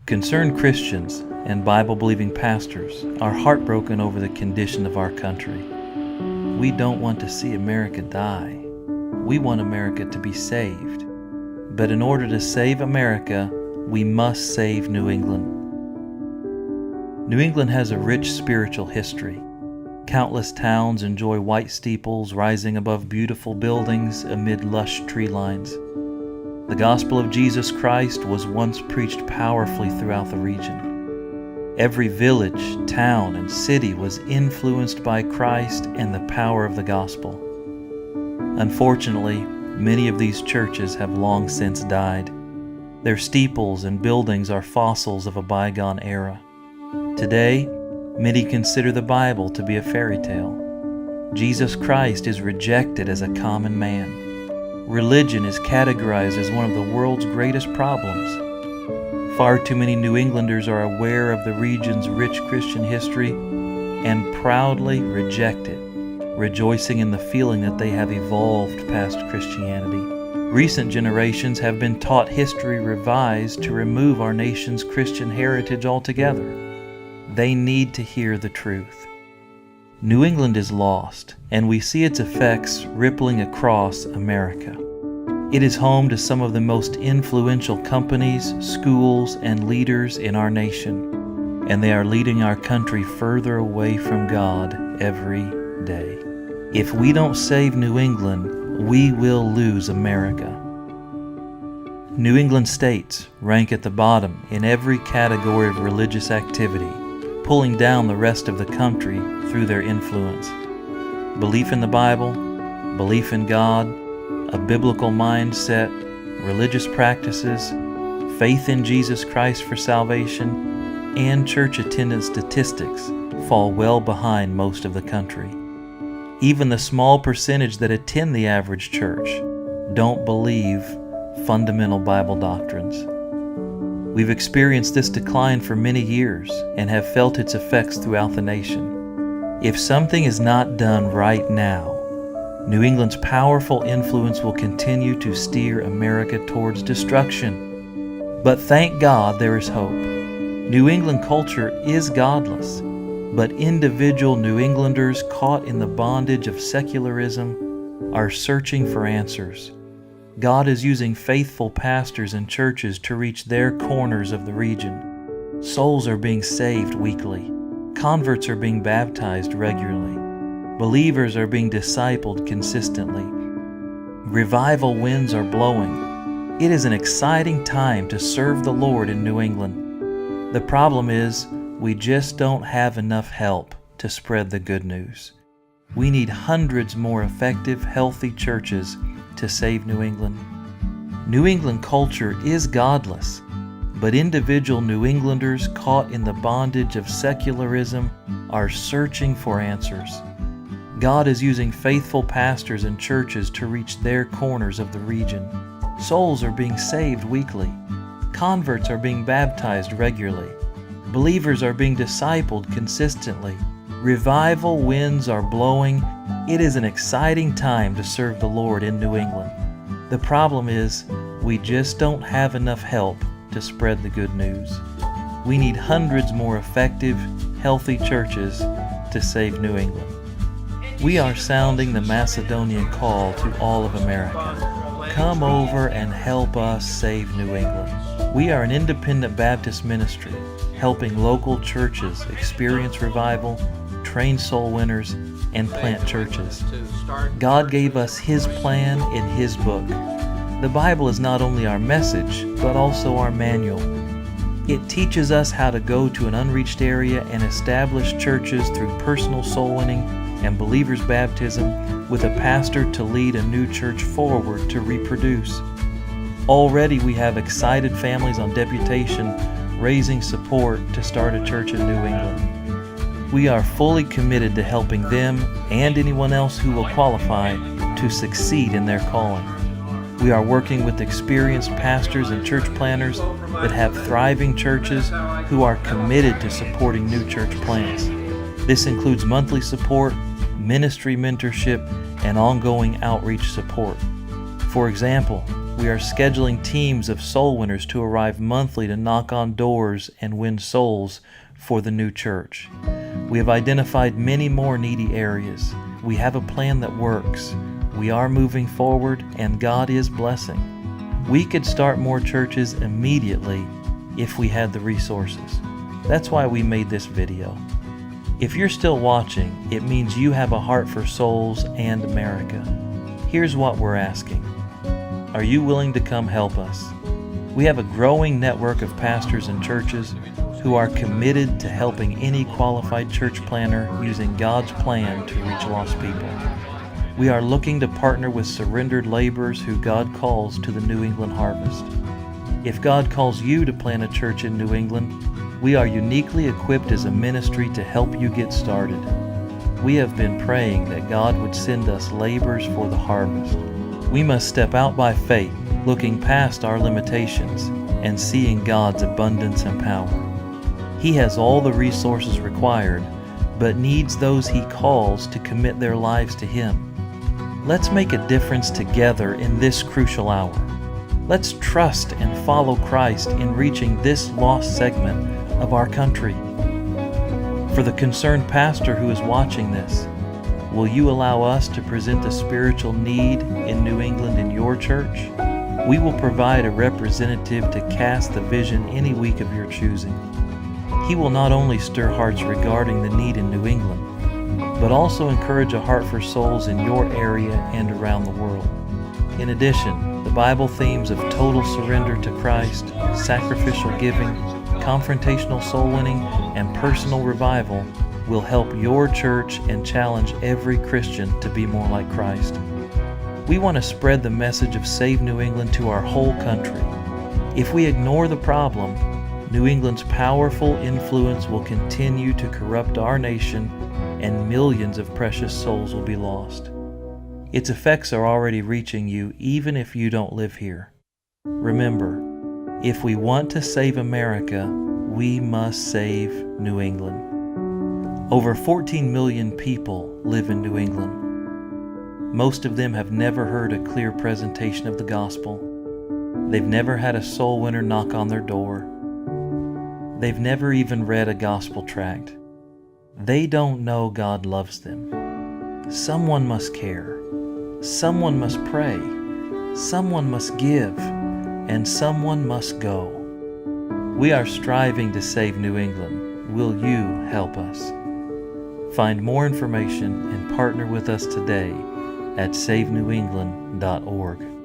Concerned Christians and Bible-believing pastors are heartbroken over the condition of our country. We don't want to see America die. We want America to be saved. But in order to save America, we must save New England. New England has a rich spiritual history. Countless towns enjoy white steeples rising above beautiful buildings amid lush tree lines. The gospel of Jesus Christ was once preached powerfully throughout the region. Every village, town, and city was influenced by Christ and the power of the gospel. Unfortunately, many of these churches have long since died. Their steeples and buildings are fossils of a bygone era. Today, many consider the Bible to be a fairy tale. Jesus Christ is rejected as a common man. Religion is categorized as one of the world's greatest problems. Far too many New Englanders are aware of the region's rich Christian history and proudly reject it, rejoicing in the feeling that they have evolved past Christianity. Recent generations have been taught history revised to remove our nation's Christian heritage altogether. They need to hear the truth. New England is lost, and we see its effects rippling across America. It is home to some of the most influential companies, schools, and leaders in our nation, and they are leading our country further away from God every day. If we don't save New England, we will lose America. New England states rank at the bottom in every category of religious activity, pulling down the rest of the country through their influence. Belief in the Bible, belief in God, a biblical mindset, religious practices, faith in Jesus Christ for salvation, and church attendance statistics fall well behind most of the country. Even the small percentage that attend the average church don't believe fundamental Bible doctrines. We've experienced this decline for many years and have felt its effects throughout the nation. If something is not done right now, New England's powerful influence will continue to steer America towards destruction. But thank God there is hope. New England culture is godless, but individual New Englanders caught in the bondage of secularism are searching for answers. God is using faithful pastors and churches to reach their corners of the region. Souls are being saved weekly. Converts are being baptized regularly. Believers are being discipled consistently. Revival winds are blowing. It is an exciting time to serve the Lord in New England. The problem is, we just don't have enough help to spread the good news. We need hundreds more effective, healthy churches to save New England. New England culture is godless, but individual New Englanders caught in the bondage of secularism are searching for answers. God is using faithful pastors and churches to reach their corners of the region. Souls are being saved weekly. Converts are being baptized regularly. Believers are being discipled consistently. Revival winds are blowing. It is an exciting time to serve the Lord in New England. The problem is, we just don't have enough help to spread the good news. We need hundreds more effective, healthy churches to save New England. We are sounding the Macedonian call to all of America. Come over and help us save New England. We are an independent Baptist ministry, helping local churches experience revival, train soul winners, and plant churches. God gave us His plan in His book. The Bible is not only our message, but also our manual. It teaches us how to go to an unreached area and establish churches through personal soul winning and believers' baptism, with a pastor to lead a new church forward to reproduce. Already we have excited families on deputation raising support to start a church in New England. We are fully committed to helping them and anyone else who will qualify to succeed in their calling. We are working with experienced pastors and church planners that have thriving churches who are committed to supporting new church plants. This includes monthly support, ministry mentorship, and ongoing outreach support. For example, We are scheduling teams of soul winners to arrive monthly to knock on doors and win souls for the new church. We have identified many more needy areas. We have a plan that works. We are moving forward, and God is blessing. We could start more churches immediately if we had the resources. That's why we made this video. If you're still watching, it means you have a heart for souls and America. Here's what we're asking. Are you willing to come help us? We have a growing network of pastors and churches who are committed to helping any qualified church planner using God's plan to reach lost people. We are looking to partner with surrendered laborers who God calls to the New England harvest. If God calls you to plant a church in New England, we are uniquely equipped as a ministry to help you get started. We have been praying that God would send us laborers for the harvest. We must step out by faith, looking past our limitations and seeing God's abundance and power. He has all the resources required, but needs those He calls to commit their lives to Him. Let's make a difference together in this crucial hour. Let's trust and follow Christ in reaching this lost segment of our country. For the concerned pastor who is watching this, will you allow us to present a spiritual need in New England in your church? We will provide a representative to cast the vision any week of your choosing. He will not only stir hearts regarding the need in New England, but also encourage a heart for souls in your area and around the world. In addition, the Bible themes of total surrender to Christ, sacrificial giving, confrontational soul winning, and personal revival will help your church and challenge every Christian to be more like Christ. We want to spread the message of Save New England to our whole country. If we ignore the problem, New England's powerful influence will continue to corrupt our nation, and millions of precious souls will be lost. Its effects are already reaching you even if you don't live here. Remember, if we want to save America, we must save New England. Over 14 million people live in New England. Most of them have never heard a clear presentation of the gospel. They've never had a soul winner knock on their door. They've never even read a gospel tract. They don't know God loves them. Someone must care. Someone must pray. Someone must give. And someone must go. We are striving to save New England. Will you help us? Find more information and partner with us today at savenewengland.org.